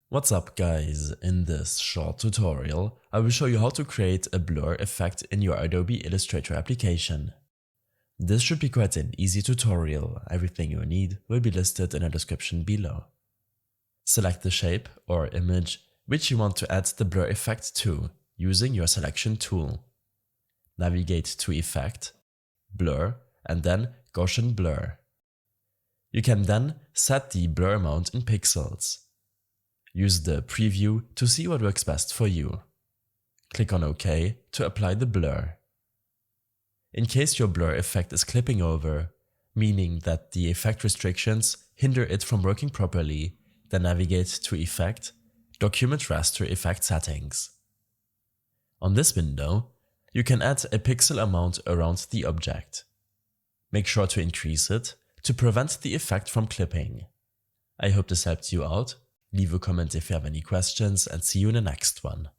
What's up guys, in this short tutorial I will show you how to create a blur effect in your Adobe Illustrator application. This should be quite an easy tutorial, everything you need will be listed in the description below. Select the shape or image which you want to add the blur effect to using your selection tool. Navigate to Effect, Blur and then Gaussian Blur. You can then set the blur amount in pixels. Use the preview to see what works best for you. Click on OK to apply the blur. In case your blur effect is clipping over, meaning that the effect restrictions hinder it from working properly, then navigate to Effect, Document Raster Effect Settings. On this window, you can add a pixel amount around the object. Make sure to increase it to prevent the effect from clipping. I hope this helped you out. Leave a comment if you have any questions and see you in the next one.